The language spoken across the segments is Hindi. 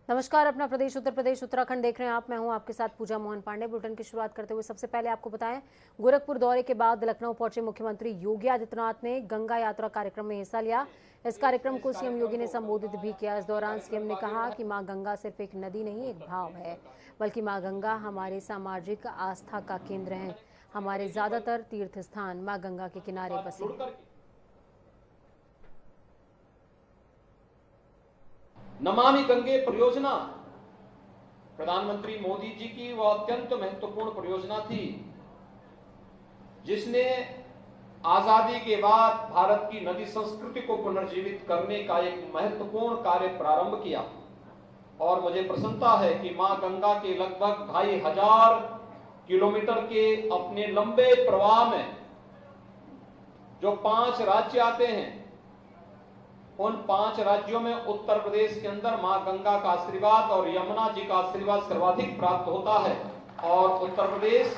नमस्कार। अपना प्रदेश उत्तर प्रदेश उत्तराखंड देख रहे हैं आप। मैं हूं आपके साथ पूजा मोहन पांडे। बुलेटिन की शुरुआत करते हुए सबसे पहले आपको बताएं, गोरखपुर दौरे के बाद लखनऊ पहुंचे मुख्यमंत्री योगी आदित्यनाथ ने गंगा यात्रा कार्यक्रम में हिस्सा लिया। इस कार्यक्रम को सीएम योगी ने संबोधित भी किया। इस दौरान सीएम ने कहा कि मां गंगा सिर्फ एक नदी नहीं, एक भाव है, बल्कि मां गंगा हमारे सामाजिक आस्था का केंद्र है। हमारे ज्यादातर तीर्थ स्थान मां गंगा के किनारे बसे हैं। नमामि गंगे परियोजना प्रधानमंत्री मोदी जी की वह अत्यंत महत्वपूर्ण परियोजना थी जिसने आजादी के बाद भारत की नदी संस्कृति को पुनर्जीवित करने का एक महत्वपूर्ण कार्य प्रारंभ किया। और मुझे प्रसन्नता है कि मां गंगा के लगभग 2500 किलोमीटर के अपने लंबे प्रवाह में जो 5 राज्य आते हैं, उन 5 राज्यों में उत्तर प्रदेश के अंदर मां गंगा का आशीर्वाद और यमुना जी का आशीर्वाद सर्वाधिक प्राप्त होता है। और उत्तर प्रदेश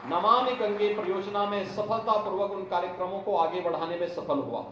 नमामि गंगे परियोजना में सफलतापूर्वक उन कार्यक्रमों को आगे बढ़ाने में सफल हुआ।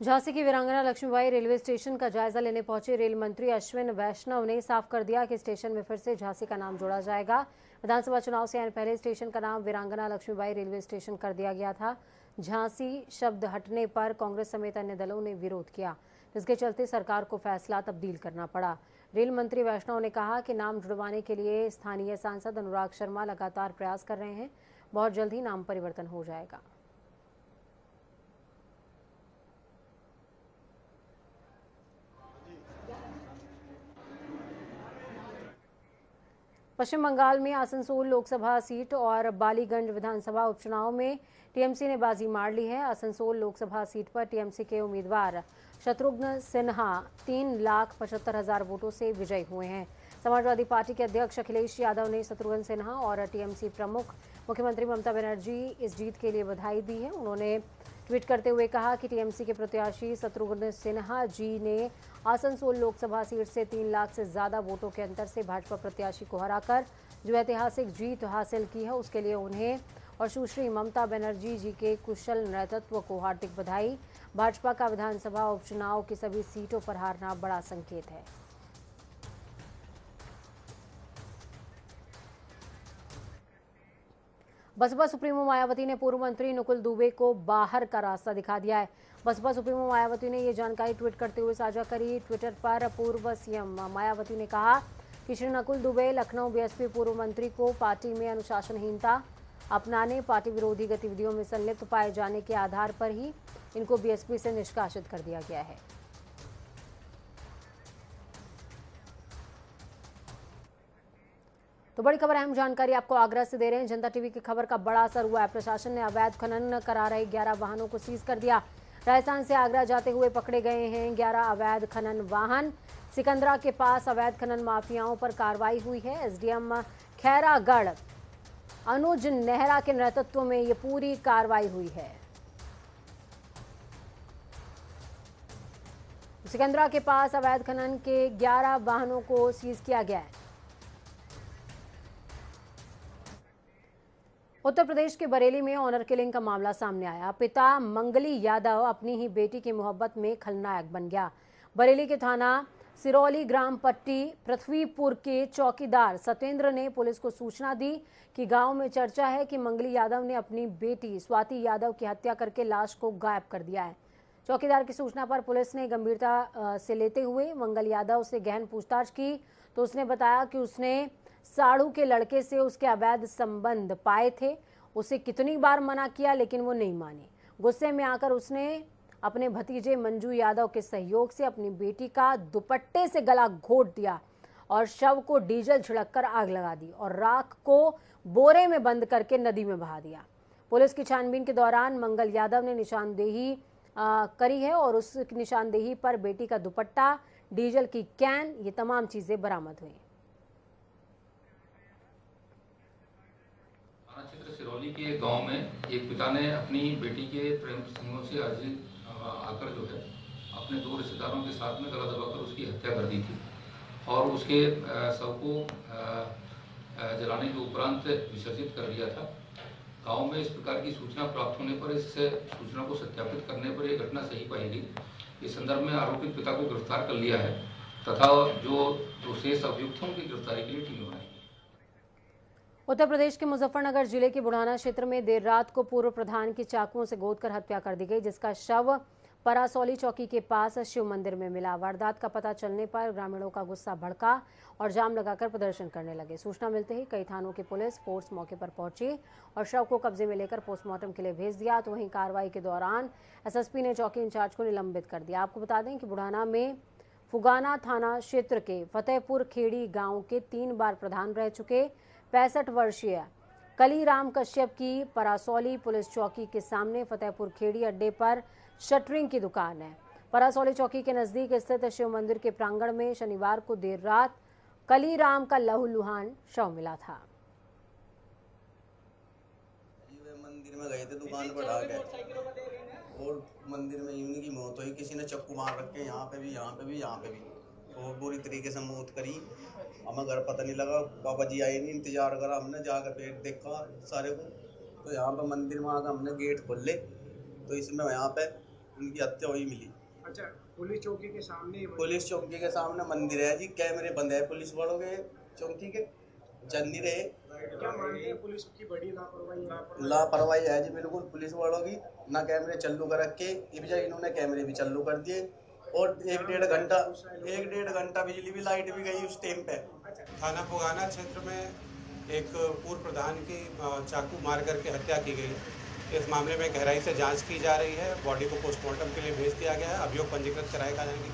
झांसी की वीरांगना लक्ष्मीबाई रेलवे स्टेशन का जायजा लेने पहुंचे रेल मंत्री अश्विन वैष्णव ने साफ कर दिया कि स्टेशन में फिर से झांसी का नाम जोड़ा जाएगा। विधानसभा चुनाव से आने पहले स्टेशन का नाम वीरांगना लक्ष्मीबाई रेलवे स्टेशन कर दिया गया था। झांसी शब्द हटने पर कांग्रेस समेत अन्य दलों ने विरोध किया, जिसके चलते सरकार को फैसला तब्दील करना पड़ा। रेल मंत्री वैष्णव ने कहा कि नाम जुड़वाने के लिए स्थानीय सांसद अनुराग शर्मा लगातार प्रयास कर रहे हैं। बहुत जल्द ही नाम परिवर्तन हो जाएगा। पश्चिम बंगाल में आसनसोल लोकसभा सीट और बालीगंज विधानसभा उपचुनाव में टीएमसी ने बाजी मार ली है। आसनसोल लोकसभा सीट पर टीएमसी के उम्मीदवार शत्रुघ्न सिन्हा 3,75,000 वोटों से विजयी हुए हैं। समाजवादी पार्टी के अध्यक्ष अखिलेश यादव ने शत्रुघ्न सिन्हा और टीएमसी प्रमुख मुख्यमंत्री ममता बनर्जी इस जीत के लिए बधाई दी है। उन्होंने ट्वीट करते हुए कहा कि टीएमसी के प्रत्याशी शत्रुघ्न सिन्हा जी ने आसनसोल लोकसभा सीट से 3 लाख से ज्यादा वोटों के अंतर से भाजपा प्रत्याशी को हराकर जो ऐतिहासिक जीत हासिल की है, उसके लिए उन्हें और सुश्री ममता बनर्जी जी के कुशल नेतृत्व को हार्दिक बधाई। भाजपा का विधानसभा उपचुनाव की सभी सीटों पर हारना बड़ा संकेत है। बसपा सुप्रीमो मायावती ने पूर्व मंत्री नुकुल दुबे को बाहर का रास्ता दिखा दिया है। बसपा सुप्रीमो मायावती ने ये जानकारी ट्वीट करते हुए साझा करी। ट्विटर पर पूर्व सीएम मायावती ने कहा कि श्री नकुल दुबे लखनऊ बीएसपी पूर्व मंत्री को पार्टी में अनुशासनहीनता अपनाने, पार्टी विरोधी गतिविधियों में संलिप्त पाए जाने के आधार पर ही इनको बीएसपी से निष्कासित कर दिया गया है। तो बड़ी खबर, अहम जानकारी आपको आगरा से दे रहे हैं। जनता टीवी की खबर का बड़ा असर हुआ है। प्रशासन ने अवैध खनन करा रहे 11 वाहनों को सीज कर दिया। राजस्थान से आगरा जाते हुए पकड़े गए हैं 11 अवैध खनन वाहन। सिकंदरा के पास अवैध खनन माफियाओं पर कार्रवाई हुई है। एसडीएम खैरागढ़ अनुज नेहरा के नेतृत्व में ये पूरी कार्रवाई हुई है। सिकंदरा के पास अवैध खनन के 11 वाहनों को सीज किया गया है। उत्तर प्रदेश के बरेली में ऑनर किलिंग का मामला सामने आया। पिता मंगली यादव अपनी ही बेटी की मोहब्बत में खलनायक बन गया। बरेली के थाना सिरौली ग्राम पट्टी पृथ्वीपुर के चौकीदार सत्येंद्र ने पुलिस को सूचना दी कि गांव में चर्चा है कि मंगली यादव ने अपनी बेटी स्वाति यादव की हत्या करके लाश को गायब कर दिया है। चौकीदार की सूचना पर पुलिस ने गंभीरता से लेते हुए मंगल यादव से गहन पूछताछ की तो उसने बताया कि उसने साड़ू के लड़के से उसके अवैध संबंध पाए थे। उसे कितनी बार मना किया लेकिन वो नहीं मानी। गुस्से में आकर उसने अपने भतीजे मंजू यादव के सहयोग से अपनी बेटी का दुपट्टे से गला घोट दिया और शव को डीजल छिड़ककर आग लगा दी और राख को बोरे में बंद करके नदी में बहा दिया। पुलिस की छानबीन के दौरान मंगल यादव ने निशानदेही करी है और उस निशानदेही पर बेटी का दुपट्टा, डीजल की कैन, ये तमाम चीजें बरामद हुई। थाना क्षेत्र सिरौली के गांव में एक पिता ने अपनी बेटी के प्रेम प्रसंगों से आकर जो है अपने 2 रिश्तेदारों के साथ में गला दबाकर उसकी हत्या कर दी थी और उसके शव को जलाने के उपरांत विसर्जित कर दिया था। गांव में इस प्रकार की सूचना प्राप्त होने पर इस सूचना को सत्यापित करने पर यह घटना सही पाई गई। इस संदर्भ में आरोपित पिता को गिरफ्तार कर लिया है तथा जो शेष अभियुक्तों की गिरफ्तारी के लिए टीमें बनाई। उत्तर प्रदेश के मुजफ्फरनगर जिले के बुढ़ाना क्षेत्र में देर रात को पूर्व प्रधान की चाकुओं से गोदकर हत्या कर दी गई, जिसका शव परासौली चौकी के पास शिव मंदिर में मिला। वारदात का पता चलने पर ग्रामीणों का गुस्सा भड़का और जाम लगाकर प्रदर्शन करने लगे। सूचना मिलते ही कई थानों की पुलिस फोर्स मौके पर पहुंची और शव को कब्जे में लेकर पोस्टमार्टम के लिए भेज दिया। तो वहीं कार्रवाई के दौरान एसएसपी ने चौकी इंचार्ज को निलंबित कर दिया। आपको बता दें कि बुढ़ाना में फुगाना थाना क्षेत्र के फतेहपुर खेड़ी गांव के 3 बार प्रधान रह चुके 65 वर्षीय कलीराम कश्यप की परासौली पुलिस चौकी के सामने फतेहपुर खेड़ी अड्डे पर शटरिंग की दुकान है। परासौली चौकी के नजदीक स्थित शिव मंदिर के प्रांगण में शनिवार को देर रात कलीराम का लहूलुहान शव मिला था। मंदिर में गए थे दुकान पर ढाके और मंदिर में यूं की मौत हुई। किसी ने चक्कू मार रखे, यहाँ पे भी और बुरी तरीके से मौत करी। हमें घर पता नहीं लगा, पापा जी आए नहीं, इंतजार करा हमने, जाकर पेट देखा सारे को। तो यहाँ पे मंदिर में आकर हमने गेट खोले तो इसमें यहाँ पे उनकी हत्या हुई मिली। अच्छा, पुलिस चौकी के सामने मंदिर है जी, कैमरे बंद है पुलिस वालों के चौकी के, जन नहीं रहे। क्या मानते हैं पुलिस की बड़ी लापरवाही है जी बिल्कुल पुलिस वालों की। ना कैमरे चालू कर रखे, इन्होंने कैमरे भी चालू कर दिए और एक डेढ़ घंटा बिजली भी लाइट भी गई उस टाइम पे। थाना फुगाना क्षेत्र में एक पूर्व प्रधान की चाकू मार करके हत्या की गई। इस मामले में गहराई से जांच की जा रही है। बॉडी को पोस्टमार्टम के लिए भेज दिया गया है। अभियोग पंजीकृत कराए जाने की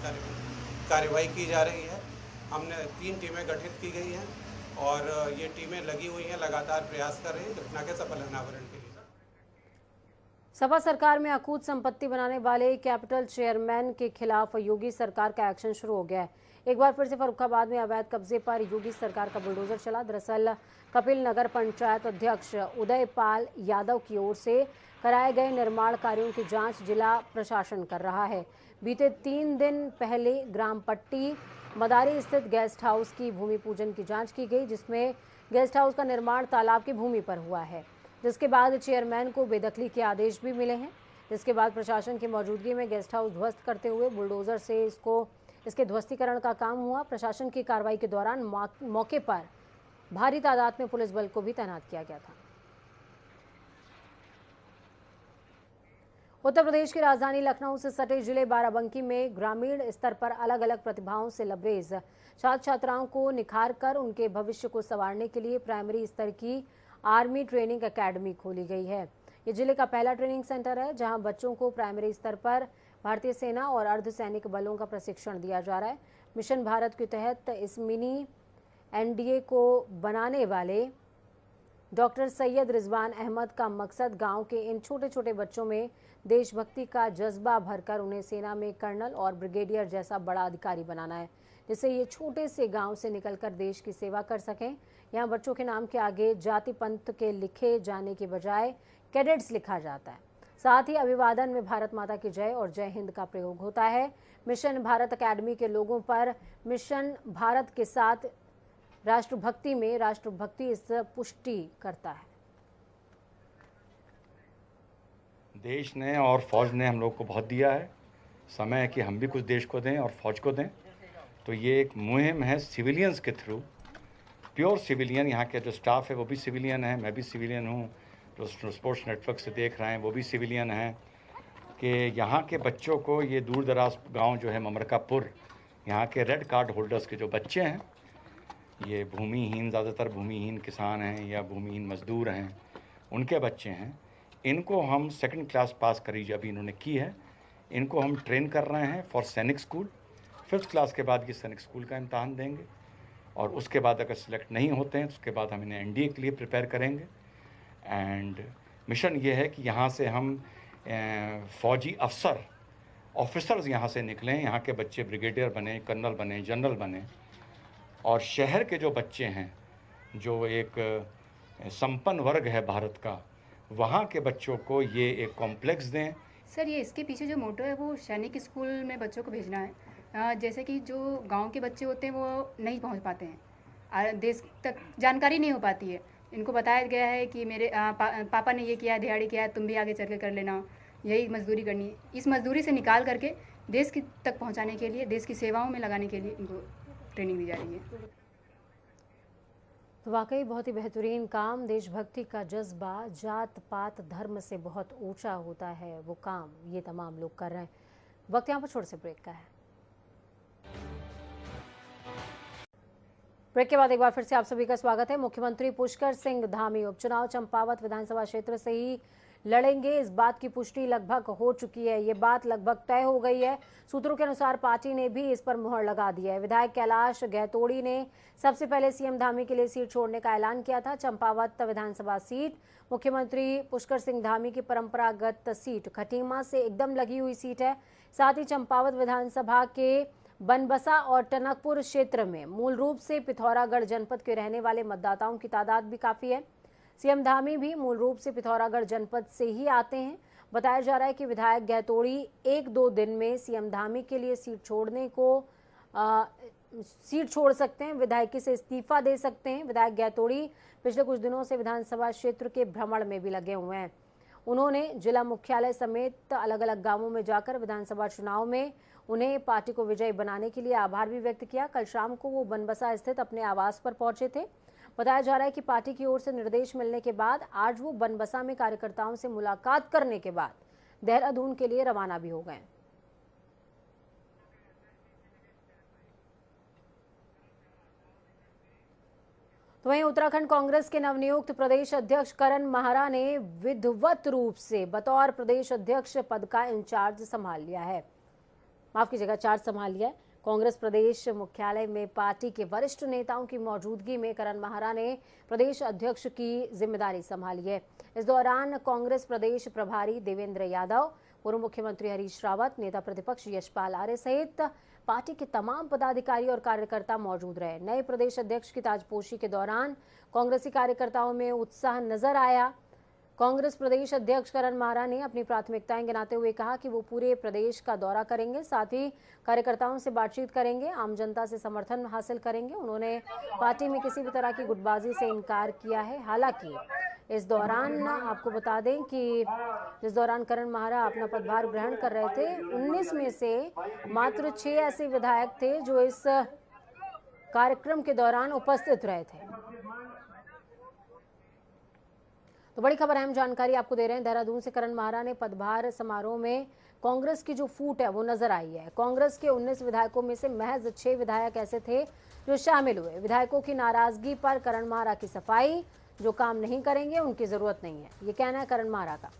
कार्यवाही की जा रही है। हमने 3 टीमें गठित की गई हैं और ये टीमें लगी हुई हैं, लगातार प्रयास कर रही हैं घटना के सफल अनावरण के लिए। सपा सरकार में अकूत संपत्ति बनाने वाले कैपिटल चेयरमैन के खिलाफ योगी सरकार का एक्शन शुरू हो गया है। एक बार फिर से फर्रुखाबाद में अवैध कब्जे पर योगी सरकार का बुलडोजर चला। दरअसल कपिल नगर पंचायत अध्यक्ष उदयपाल यादव की ओर से कराए गए निर्माण कार्यों की जांच जिला प्रशासन कर रहा है। बीते 3 दिन पहले ग्राम पट्टी मदारी स्थित गेस्ट हाउस की भूमि पूजन की जांच की गई, जिसमें गेस्ट हाउस का निर्माण तालाब की भूमि पर हुआ है, जिसके बाद चेयरमैन को बेदखली के आदेश भी मिले हैं। जिसके बाद प्रशासन की मौजूदगी में गेस्ट हाउस ध्वस्त करते हुए बुलडोजर से इसके ध्वस्तीकरण का काम हुआ। प्रशासन की कार्रवाई के दौरान मौके पर भारी तादाद में पुलिस बल को भी तैनात किया गया था। उत्तर प्रदेश की राजधानी लखनऊ से सटे जिले बाराबंकी में ग्रामीण स्तर पर अलग अलग प्रतिभाओं से लबरेज छात्र छात्राओं को निखार कर उनके भविष्य को संवारने के लिए प्राइमरी स्तर की आर्मी ट्रेनिंग एकेडमी खोली गई है। ये जिले का पहला ट्रेनिंग सेंटर है जहां बच्चों को प्राइमरी स्तर पर भारतीय सेना और अर्धसैनिक बलों का प्रशिक्षण दिया जा रहा है। मिशन भारत के तहत इस मिनी एनडीए को बनाने वाले डॉक्टर सैयद रिजवान अहमद का मकसद गांव के इन छोटे छोटे बच्चों में देशभक्ति का जज्बा भरकर उन्हें सेना में कर्नल और ब्रिगेडियर जैसा बड़ा अधिकारी बनाना है, जिससे ये छोटे से गांव से निकलकर देश की सेवा कर सकें। यहाँ बच्चों के नाम के आगे जाति पंथ के लिखे जाने के बजाय कैडेट्स लिखा जाता है। साथ ही अभिवादन में भारत माता की जय और जय हिंद का प्रयोग होता है। मिशन भारत एकेडमी के लोगों पर मिशन भारत के साथ राष्ट्रभक्ति में राष्ट्रभक्ति इस पुष्टि करता है। देश ने और फौज ने हम लोग को बहुत दिया है, समय है कि हम भी कुछ देश को दें और फौज को दें। तो ये एक मुहिम है सिविलियंस के थ्रू, प्योर सिविलियन। यहाँ के जो स्टाफ है वो भी सिविलियन है, मैं भी सिविलियन हूँ, जो स्पोर्ट्स नेटवर्क से देख रहे हैं वो भी सिविलियन हैं। कि यहाँ के बच्चों को ये दूर दराज गाँव जो है ममरकापुर, यहाँ के रेड कार्ड होल्डर्स के जो बच्चे हैं, ये भूमिहीन, ज़्यादातर भूमिहीन किसान हैं या भूमिहीन मजदूर हैं, उनके बच्चे हैं। इनको हम 2nd क्लास पास करी अभी इन्होंने की है, इनको हम ट्रेन कर रहे हैं फॉर सैनिक स्कूल। 5th क्लास के बाद ये सैनिक स्कूल का इम्तहान देंगे और उसके बाद अगर सिलेक्ट नहीं होते हैं तो उसके बाद हम इन्हें एनडीए के लिए प्रिपेयर करेंगे। एंड मिशन ये है कि यहाँ से हम फौजी ऑफिसर्स यहाँ से निकलें, यहाँ के बच्चे ब्रिगेडियर बने, कर्नल बने, जनरल बने, और शहर के जो बच्चे हैं जो एक संपन्न वर्ग है भारत का, वहाँ के बच्चों को ये एक कॉम्प्लेक्स दें। सर, ये इसके पीछे जो मोटो है वो सैनिक स्कूल में बच्चों को भेजना है। जैसे कि जो गांव के बच्चे होते हैं वो नहीं पहुंच पाते हैं, देश तक जानकारी नहीं हो पाती है। इनको बताया गया है कि मेरे पापा ने ये किया, दिहाड़ी किया, तुम भी आगे चल के कर लेना, यही मजदूरी करनी। इस मजदूरी से निकाल करके देश की तक पहुंचाने के लिए, देश की सेवाओं में लगाने के लिए इनको ट्रेनिंग दी जा रही है। तो वाकई बहुत ही बेहतरीन काम। देशभक्ति का जज्बा जात पात धर्म से बहुत ऊंचा होता है, वो काम ये तमाम लोग कर रहे हैं। वक्त यहाँ पर छोटे से ब्रेक का है। ब्रेक के बाद एक बार फिर से आप सभी का स्वागत है। मुख्यमंत्री पुष्कर सिंह धामी उपचुनाव चंपावत विधानसभा क्षेत्र से ही लड़ेंगे, इस बात की पुष्टि लगभग हो चुकी है। ये बात लगभग तय हो गई है। सूत्रों के अनुसार पार्टी ने भी इस पर मुहर लगा दी है। विधायक कैलाश गहतोड़ी ने सबसे पहले सीएम धामी के लिए सीट छोड़ने का ऐलान किया था। चंपावत विधानसभा सीट मुख्यमंत्री पुष्कर सिंह धामी की परंपरागत सीट खटीमा से एकदम लगी हुई सीट है। साथ ही चंपावत विधानसभा के बनबसा और टनकपुर क्षेत्र में मूल रूप से पिथौरागढ़ जनपद के रहने वाले मतदाताओं की तादाद भी काफी है। सीएम धामी भी मूल रूप से पिथौरागढ़ जनपद से ही आते हैं। बताया जा रहा है कि विधायक गहतोड़ी 1-2 दिन में सीएम धामी के लिए सीट छोड़ सकते हैं, विधायकी से इस्तीफा दे सकते हैं। विधायक गहतोड़ी पिछले कुछ दिनों से विधानसभा क्षेत्र के भ्रमण में भी लगे हुए हैं। उन्होंने जिला मुख्यालय समेत अलग अलग गांवों में जाकर विधानसभा चुनाव में उन्हें पार्टी को विजयी बनाने के लिए आभार भी व्यक्त किया। कल शाम को वो बनबसा स्थित अपने आवास पर पहुंचे थे। बताया जा रहा है कि पार्टी की ओर से निर्देश मिलने के बाद आज वो बनबसा में कार्यकर्ताओं से मुलाकात करने के बाद देहरादून के लिए रवाना भी हो गए। तो वहीं उत्तराखंड कांग्रेस के नवनियुक्त प्रदेश अध्यक्ष करण माहरा ने विधिवत रूप से बतौर प्रदेश अध्यक्ष पद का इंचार्ज संभाल लिया है। माफ कीजिएगा, चार्ज संभाल लिया है। कांग्रेस प्रदेश मुख्यालय में पार्टी के वरिष्ठ नेताओं की मौजूदगी में करण माहरा ने प्रदेश अध्यक्ष की जिम्मेदारी संभाली है। इस दौरान कांग्रेस प्रदेश प्रभारी देवेंद्र यादव, पूर्व मुख्यमंत्री हरीश रावत, नेता प्रतिपक्ष यशपाल आर्य सहित पार्टी के तमाम पदाधिकारी और कार्यकर्ता मौजूद रहे। नए प्रदेश अध्यक्ष की ताजपोशी के दौरान कांग्रेसी कार्यकर्ताओं में उत्साह नजर आया। कांग्रेस प्रदेश अध्यक्ष करण माहरा ने अपनी प्राथमिकताएं गिनाते हुए कहा कि वो पूरे प्रदेश का दौरा करेंगे, साथ ही कार्यकर्ताओं से बातचीत करेंगे, आम जनता से समर्थन हासिल करेंगे। उन्होंने पार्टी में किसी भी तरह की गुटबाजी से इनकार किया है। हालांकि इस दौरान आपको बता दें कि जिस दौरान करण माहरा अपना पदभार ग्रहण कर रहे थे, 19 में से मात्र 6 ऐसे विधायक थे जो इस कार्यक्रम के दौरान उपस्थित रहे थे। तो बड़ी खबर, अहम जानकारी आपको दे रहे हैं। देहरादून से करण माहरा ने पदभार समारोह में कांग्रेस की जो फूट है वो नजर आई है। कांग्रेस के 19 विधायकों में से महज 6 विधायक ऐसे थे जो शामिल हुए। विधायकों की नाराजगी पर करण माहरा की सफाई, जो काम नहीं करेंगे उनकी जरूरत नहीं है, ये कहना है करण माहरा का।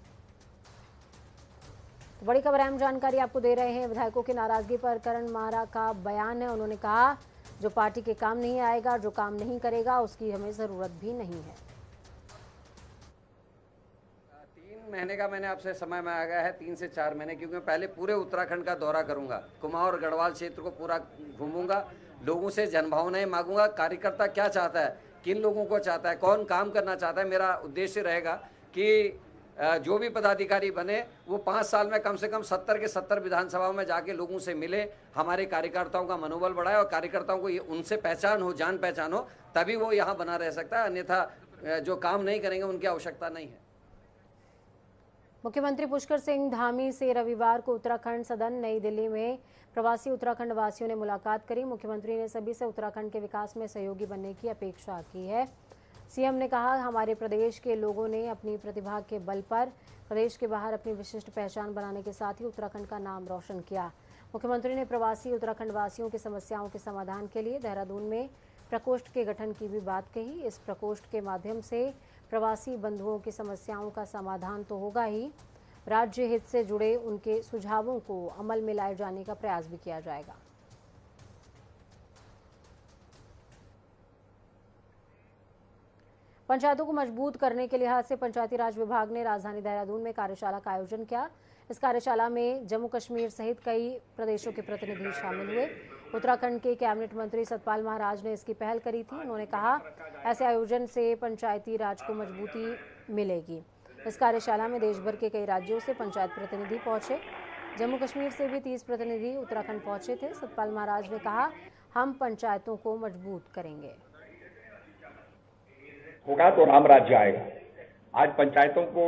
तो बड़ी खबर, अहम जानकारी आपको दे रहे हैं। विधायकों की नाराजगी पर करण माहरा का बयान है। उन्होंने कहा जो पार्टी के काम नहीं आएगा, जो काम नहीं करेगा, उसकी हमें जरूरत भी नहीं है। 3 महीने का मैंने आपसे समय मांगा गया है, 3 से 4 महीने, क्योंकि पहले पूरे उत्तराखंड का दौरा करूंगा, कुमाऊं और गढ़वाल क्षेत्र को पूरा घूमूंगा, लोगों से जनभावनाएं मांगूंगा, कार्यकर्ता क्या चाहता है, किन लोगों को चाहता है, कौन काम करना चाहता है। मेरा उद्देश्य रहेगा कि जो भी पदाधिकारी बने वो 5 साल में कम से कम 70 के 70 विधानसभाओं में जाके लोगों से मिले, हमारे कार्यकर्ताओं का मनोबल बढ़ाए और कार्यकर्ताओं को ये उनसे पहचान हो, जान पहचान हो, तभी वो यहाँ बना रह सकता है। अन्यथा जो काम नहीं करेंगे उनकी आवश्यकता नहीं है। मुख्यमंत्री पुष्कर सिंह धामी से रविवार को उत्तराखंड सदन नई दिल्ली में प्रवासी उत्तराखंड वासियों ने मुलाकात करी। मुख्यमंत्री ने सभी से उत्तराखंड के विकास में सहयोगी बनने की अपेक्षा की है। सीएम ने कहा, हमारे प्रदेश के लोगों ने अपनी प्रतिभा के बल पर प्रदेश के बाहर अपनी विशिष्ट पहचान बनाने के साथ ही उत्तराखंड का नाम रोशन किया। मुख्यमंत्री ने प्रवासी उत्तराखंड वासियों की समस्याओं के समाधान के लिए देहरादून में प्रकोष्ठ के गठन की भी बात कही। इस प्रकोष्ठ के माध्यम से प्रवासी बंधुओं की समस्याओं का समाधान तो होगा ही, राज्य हित से जुड़े उनके सुझावों को अमल में लाए जाने का प्रयास भी किया जाएगा। पंचायतों को मजबूत करने के लिहाज से पंचायती राज विभाग ने राजधानी देहरादून में कार्यशाला का आयोजन किया। इस कार्यशाला में जम्मू कश्मीर सहित कई प्रदेशों के प्रतिनिधि शामिल हुए। उत्तराखंड के कैबिनेट मंत्री सतपाल महाराज ने इसकी पहल करी थी। उन्होंने कहा, ऐसे आयोजन से पंचायती राज को मजबूती मिलेगी। इस कार्यशाला में देश भर के कई राज्यों से पंचायत प्रतिनिधि पहुंचे। जम्मू कश्मीर से भी 30 प्रतिनिधि उत्तराखंड पहुंचे थे। सतपाल महाराज ने कहा, हम पंचायतों को मजबूत करेंगे। होगा तो राम राज्य आएगा। आज पंचायतों को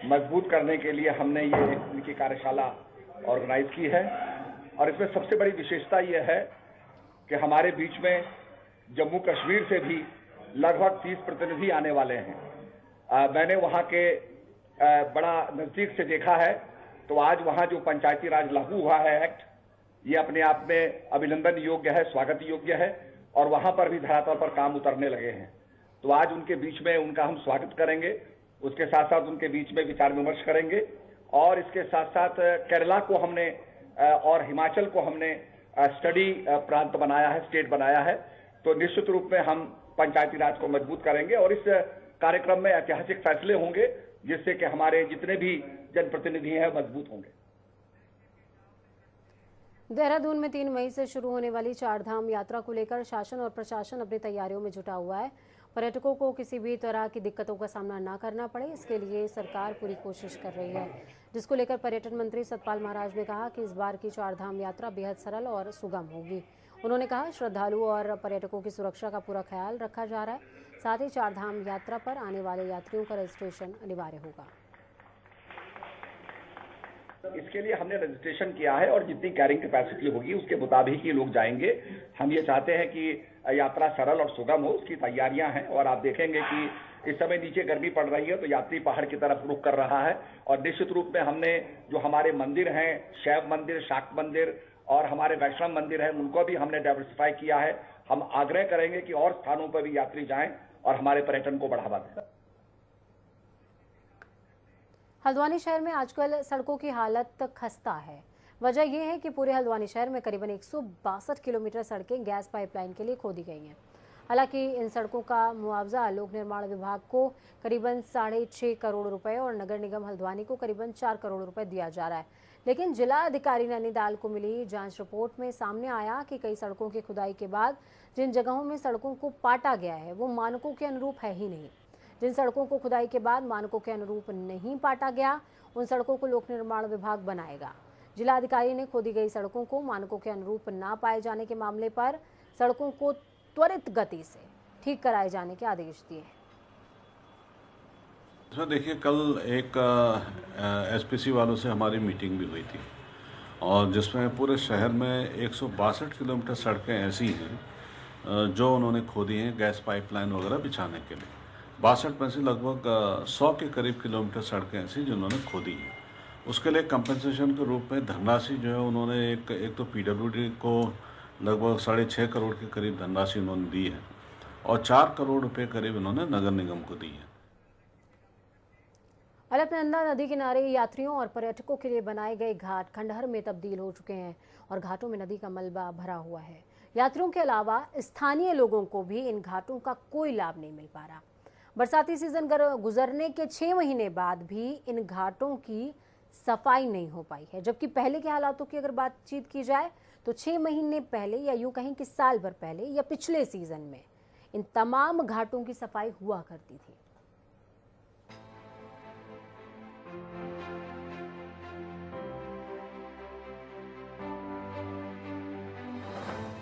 मजबूत करने के लिए हमने ये इनकी कार्यशाला ऑर्गेनाइज की है। और इसमें सबसे बड़ी विशेषता यह है कि हमारे बीच में जम्मू कश्मीर से भी लगभग 30 प्रतिनिधि आने वाले हैं। मैंने वहाँ के बड़ा नज़दीक से देखा है, तो आज वहाँ जो पंचायती राज लागू हुआ है एक्ट, ये अपने आप में अभिनंदन योग्य है, स्वागत योग्य है, और वहाँ पर भी धरातल पर काम उतरने लगे हैं। तो आज उनके बीच में उनका हम स्वागत करेंगे, उसके साथ साथ उनके बीच में विचार विमर्श करेंगे, और इसके साथ साथ केरला को हमने और हिमाचल को हमने स्टडी प्रांत बनाया है, स्टेट बनाया है। तो निश्चित रूप में हम पंचायती राज को मजबूत करेंगे और इस कार्यक्रम में ऐतिहासिक फैसले होंगे जिससे कि हमारे जितने भी जनप्रतिनिधि हैं मजबूत होंगे। देहरादून में 3 मई से शुरू होने वाली चारधाम यात्रा को लेकर शासन और प्रशासन अपनी तैयारियों में जुटा हुआ है। पर्यटकों को किसी भी तरह की दिक्कतों का सामना न करना पड़े, इसके लिए सरकार पूरी कोशिश कर रही है, जिसको लेकर पर्यटन मंत्री सतपाल महाराज ने कहा कि इस बार की चारधाम यात्रा बेहद सरल और सुगम होगी। उन्होंने कहा श्रद्धालुओं और पर्यटकों की सुरक्षा का पूरा ख्याल रखा जा रहा है। साथ ही चारधाम यात्रा पर आने वाले यात्रियों का रजिस्ट्रेशन अनिवार्य होगा। इसके लिए हमने रजिस्ट्रेशन किया है और जितनी कैरिंग कैपेसिटी होगी उसके मुताबिक ही लोग जाएंगे। हम ये चाहते हैं कि यात्रा सरल और सुगम हो, उसकी तैयारियां हैं। और आप देखेंगे कि इस समय नीचे गर्मी पड़ रही है तो यात्री पहाड़ की तरफ रुख कर रहा है। और निश्चित रूप में हमने जो हमारे मंदिर हैं, शैव मंदिर, शाक्त मंदिर और हमारे वैष्णव मंदिर हैं, उनको भी हमने डाइवर्सिफाई किया है। हम आग्रह करेंगे कि और स्थानों पर भी यात्री जाएं और हमारे पर्यटन को बढ़ावा दें। हल्द्वानी शहर में आजकल सड़कों की हालत खस्ता है। वजह यह है कि पूरे हल्द्वानी शहर में करीबन 162 किलोमीटर सड़कें गैस पाइपलाइन के लिए खोदी गई हैं। हालांकि इन सड़कों का मुआवजा लोक निर्माण विभाग को करीबन 6.5 करोड़ रुपए और नगर निगम हल्द्वानी को करीबन 4 करोड़ रुपए दिया जा रहा है। लेकिन जिला अधिकारी नैनीताल को मिली जांच रिपोर्ट में सामने आया कि कई सड़कों की खुदाई के बाद जिन जगहों में सड़कों को पाटा गया है वो मानकों के अनुरूप है ही नहीं। जिन सड़कों को खुदाई के बाद मानकों के अनुरूप नहीं पाटा गया, उन सड़कों को लोक निर्माण विभाग बनाएगा। जिला अधिकारी ने खोदी गई सड़कों को मानकों के अनुरूप ना पाए जाने के मामले पर सड़कों को त्वरित गति से ठीक कराए जाने के आदेश दिए हैं। सर देखिए, कल एक एसपीसी वालों से हमारी मीटिंग भी हुई थी और जिसमें पूरे शहर में 162 किलोमीटर सड़कें ऐसी हैं जो उन्होंने खोदी हैं गैस पाइपलाइन वगैरह बिछाने के लिए। 62 में से लगभग 100 के करीब किलोमीटर सड़कें ऐसी जिन्होंने खोदी हैं। उसके लिए कंपनसेशन के रूप में धनराशि जो है उन्होंने एक तो पीडब्ल्यूडी को लगभग 6.5 करोड़ के करीब धनराशि उन्होंने दी है और 4 करोड़ रुपए करीब उन्होंने नगर निगम को दी है। अलकनंदा नदी किनारे यात्रियों और पर्यटकों के लिए बनाए गए घाट खंडहर में तब्दील हो चुके हैं और घाटों में नदी का मलबा भरा हुआ है। यात्रियों के अलावा स्थानीय लोगों को भी इन घाटों का कोई लाभ नहीं मिल पा रहा। बरसाती सीजन गुजरने के 6 महीने बाद भी इन घाटों की सफाई नहीं हो पाई है, जबकि पहले के हालातों की अगर बातचीत की जाए तो 6 महीने पहले या यूं कहें कि साल भर पहले या पिछले सीजन में इन तमाम घाटों की सफाई हुआ करती थी।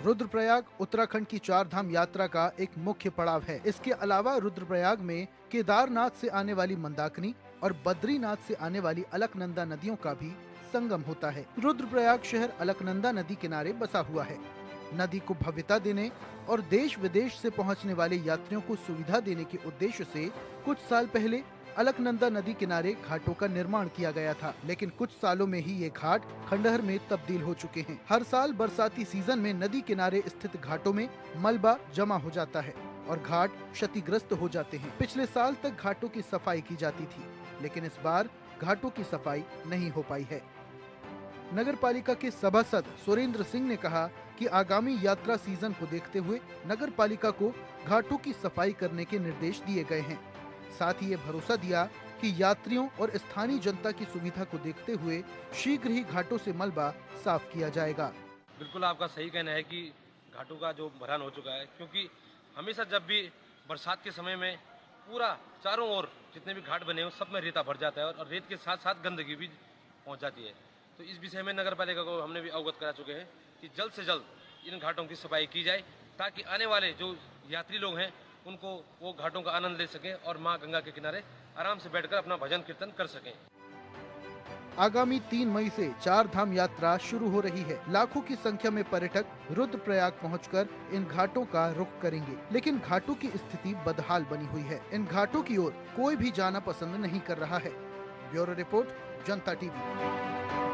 रुद्रप्रयाग उत्तराखंड की चारधाम यात्रा का एक मुख्य पड़ाव है। इसके अलावा रुद्रप्रयाग में केदारनाथ से आने वाली मंदाकिनी और बद्रीनाथ से आने वाली अलकनंदा नदियों का भी संगम होता है। रुद्रप्रयाग शहर अलकनंदा नदी किनारे बसा हुआ है। नदी को भव्यता देने और देश विदेश से पहुंचने वाले यात्रियों को सुविधा देने के उद्देश्य से कुछ साल पहले अलकनंदा नदी किनारे घाटों का निर्माण किया गया था, लेकिन कुछ सालों में ही ये घाट खंडहर में तब्दील हो चुके हैं। हर साल बरसाती सीजन में नदी किनारे स्थित घाटों में मलबा जमा हो जाता है और घाट क्षतिग्रस्त हो जाते हैं। पिछले साल तक घाटों की सफाई की जाती थी, लेकिन इस बार घाटों की सफाई नहीं हो पाई है। नगर पालिका के सभासद सुरेंद्र सिंह ने कहा कि आगामी यात्रा सीजन को देखते हुए नगर पालिका को घाटों की सफाई करने के निर्देश दिए गए हैं। साथ ही ये भरोसा दिया कि यात्रियों और स्थानीय जनता की सुविधा को देखते हुए शीघ्र ही घाटों से मलबा साफ किया जाएगा। बिल्कुल आपका सही कहना है कि घाटों का जो भरान हो चुका है, क्योंकि हमेशा जब भी बरसात के समय में पूरा चारों ओर जितने भी घाट बने हो सब में रेता भर जाता है और रेत के साथ साथ गंदगी भी पहुंच जाती है। तो इस विषय में नगर पालिका को हमने भी अवगत करा चुके हैं कि जल्द से जल्द इन घाटों की सफाई की जाए ताकि आने वाले जो यात्री लोग हैं उनको वो घाटों का आनंद ले सकें और मां गंगा के किनारे आराम से बैठकर अपना भजन कीर्तन कर सकें। आगामी 3 मई से 4 धाम यात्रा शुरू हो रही है। लाखों की संख्या में पर्यटक रुद्रप्रयाग पहुंचकर इन घाटों का रुख करेंगे, लेकिन घाटों की स्थिति बदहाल बनी हुई है। इन घाटों की ओर कोई भी जाना पसंद नहीं कर रहा है। ब्यूरो रिपोर्ट, जनता टीवी।